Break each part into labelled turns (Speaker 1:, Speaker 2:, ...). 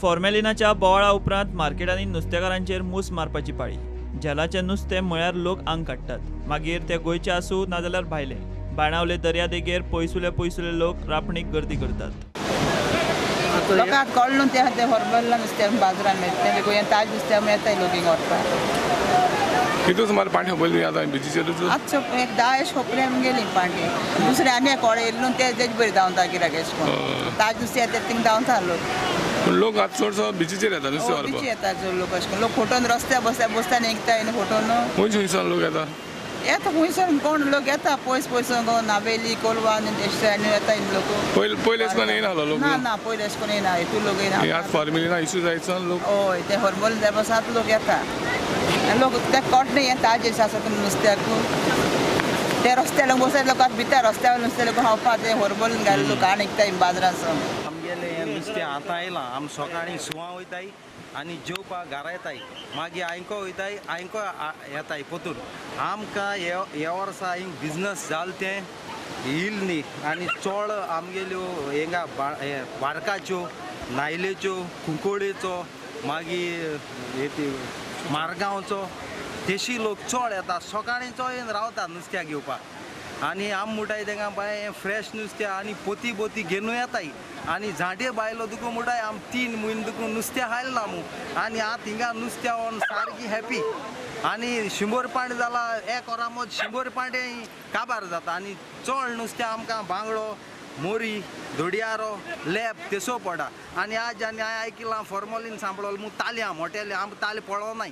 Speaker 1: फॉर्मेलिनाच्या बोवाळा उपरांत मार्केटांनी नुस्तेकारांचेर मूस मारपाची पाळी. झेलाचें नुस्तें म्हळ्यार लोक आंग काडटात. मागीर ते गोंयचे आसूं नाजाल्यार भायले. बाणावले दर्यादेगेर पयसुले लोक रापणीक गर्दी करतात.
Speaker 2: लोकांक कळ्ळें न्हू ते हॉर्मोनला नुस्तें बाजारांत मेळटा गोंयांत ताजें नुस्तें मेळटा लोक हिंगा व्हरपाक.
Speaker 3: कितू सुमार पाणी खोपली आता बिचीचेरूच
Speaker 2: आतां एक 10 खोपले गेली पाणी दुसरे आनी एक कोळे येयले न्हू ते बरी धांवता गिरायक अशें करून ताजें नुस्तें येता थिंग धांवता लोक.
Speaker 3: लोक आतां चडसो बिचीचेर येता नुस्तें व्हरपाक.
Speaker 2: बीच येता चड लोक अशें करून लोक फोटोन रस्त्यार बसता निघताय न्हू फोटोन
Speaker 3: खंयच्यान लोक येता
Speaker 2: येता खुंयसर कोण लोक येता पयस गो नावेली कोलवा एशें येता लोक.
Speaker 3: पयले अशें करून येयनाहलो लोक.
Speaker 2: ना पयले अशें करून येना हितून लोक येना.
Speaker 3: आज फॉर्मेलिना इश्यू जायसान लोक
Speaker 2: हय ते हॉर्मोन जाय बसात लोक येता लोक ते कटणे येता ताजें आसा नुस्त्याक ते रस्त्यार बसत लोक भितर रस्त्यार नुस्तें लोक खावपाक ते हॉर्मोन घालून लोक आनीकताय बाजारांत.
Speaker 4: आमगेलें हें नुस्तें आतां येयलां आमी सकाळीं सुवां वयताय आनी जेवपाक घरा येताय मागीर आयको वयताय आयको येताय पोतून. आमकां हे वर्सा हिंग बिजनस जालें तें येयलें न्ही आनी चड आमगेल्यो हिंगा वाडकाच्यो नायलेच्यो कुंकोळेचो मागीर मारगांवचो देशी लोक चड येता सकाळींचो येवन रावता नुस्त्या घेवपाक आनी आम मुटाय तेंगा बाय हें फ्रेश नुस्तें आनी पोती घेवन येताय आनी झांटे बायलो दुखू मुटाय आम 3 म्हयने दुखू नुस्तें हायलें ना मू आनी आतां हिंगा नुस्त्या व्हरून सारकी हॅपी आनी 100 पांट जाला एक वरा मद 100 पांटे काबार जाता आनी चड नुस्तें आमकां बांगडो मोरी धोडियारो लेप तेसो पडा आनी आज आनी हांवें आयकलां फॉर्मोलीन सांपळलो मू ताली मोटेले आम ताले पळो नाय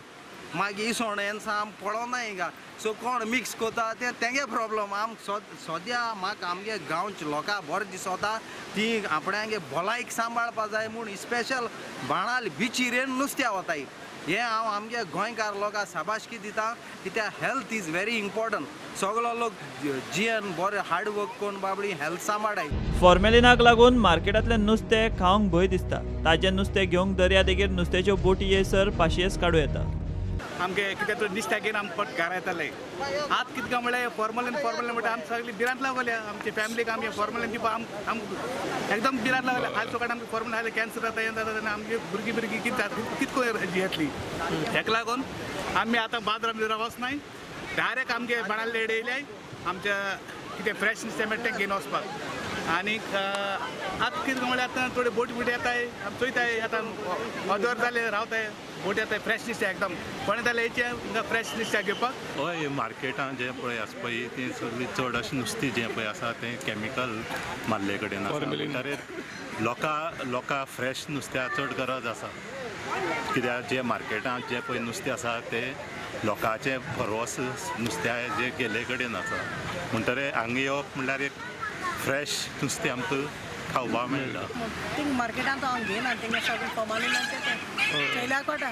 Speaker 4: मागीर इसवण हें आम पळो नाय हिंगा सो कोण मिक्स कोता ते तेंगे प्रॉब्लम आम सद्या म्हाका आमगे गांवच्या लोकां बरें दिसोता ती आपणागे भलायक सांबाळपा जाय म्हूण स्पेशल बाणाल बिचीर नुस्त्या वताय. हें हांव आमगे गोंयकार लोकांक शाबासकी दिता कित्याक हेल्थ इज व्हेरी इम्पॉर्टंट. सगलो लोक जियेन बरें हार्ड वर्क करून बाबडी हेल्थ सांबाळाय.
Speaker 1: फॉर्मेलिनाक लागून मार्केटांतलें नुस्तें खावंक भंय दिसता. ताजें नुस्तें घेवंक दर्यादेगेर नुस्त्याच्यो बोटी येयसर पाशयेस काडूं येता.
Speaker 5: आमगे कितें तरी दिसता की आम पट घरा येताले आत कितें काय म्हळ्यार फॉर्मलीन म्हणटा आमी सगळी बिरांत लागल्या आमचे फॅमिलीक आमगे फॉर्मलीन दिवपा आम एकदम बिरांत लागल्या हाल सकाळ आमगे फॉर्मल हायले कॅन्सर जाता हें जाता आनी आमगे भुरगीं कितको येतली हेका लागून आमी आतां बाजारांत वचनाय डायरेक्ट आमगे बाणाले एडे येयल्याय आमच्या कितें फ्रेश नुस्तें मेळटा तें घेवन वचपाक आनीक आतां कितें म्हळ्यार आतां थोडे बोटी येताय आमी चोयताय आतां अदवर जाले रावताय बोटी येताय फ्रेश नुस्तें एकदम कोणे जाल्यार येचें फ्रेश नुस्तें घेवपाक.
Speaker 6: हय मार्केटान जें पळय आसा पळय तें सगळी चड अशें नुस्तें जें पळय आसा तें कॅमिकल मारले कडेन आसा म्हणटरे लोकां फ्रेश नुस्त्या चड गरज आसा कित्याक जे मार्केटांत जें पळय नुस्तें आसा तें लोकांचें भरवोस नुस्त्या जे गेले कडेन आसा म्हणटरे हांगा येवप म्हणल्यार एक फ्रेश नुस्तें आमकां खावपाक मेळटा.
Speaker 2: थिंग मार्केटांत हांव घेयना थिंगा सगळें फॉर्मलिनाचें तें चयल्या कोटा.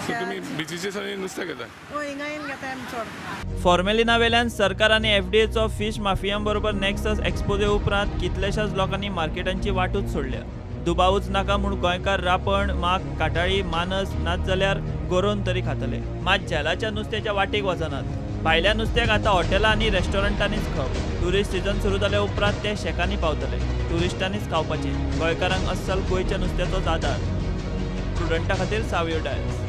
Speaker 3: तुमी बिचीचेर नुस्तें घेता.
Speaker 2: हय हिंगा येवन घेताय आमी चड.
Speaker 1: फॉर्मेलिना वेल्यान सरकार आनी FDAचो फीश माफियां बरोबर नेक्सस एक्सपोजे उपरांत कितल्याशाच लोकांनी मार्केटांची वाटूच सोडल्या. दुबावूच नाका म्हूण गोंयकार रापण माक काटाळी मानस नाच जाल्यार गोरोवन तरी खातले. मात झेलाच्या नुस्त्याच्या वाटेक वचनात. भायल्या नुस्त्याक आतां हॉटेलां आनी रेस्टॉरंटांनीच खाव. ट्युरिस्ट सीजन सुरू जाल्या उपरांत ते शेकांनी पावतले. ट्युरिस्टांनीच खावपाचें. गोंयकारांक अस्सल गोंयच्या नुस्त्याचोच आदार. स्टुडंटा खातीर सावयो डायल्स.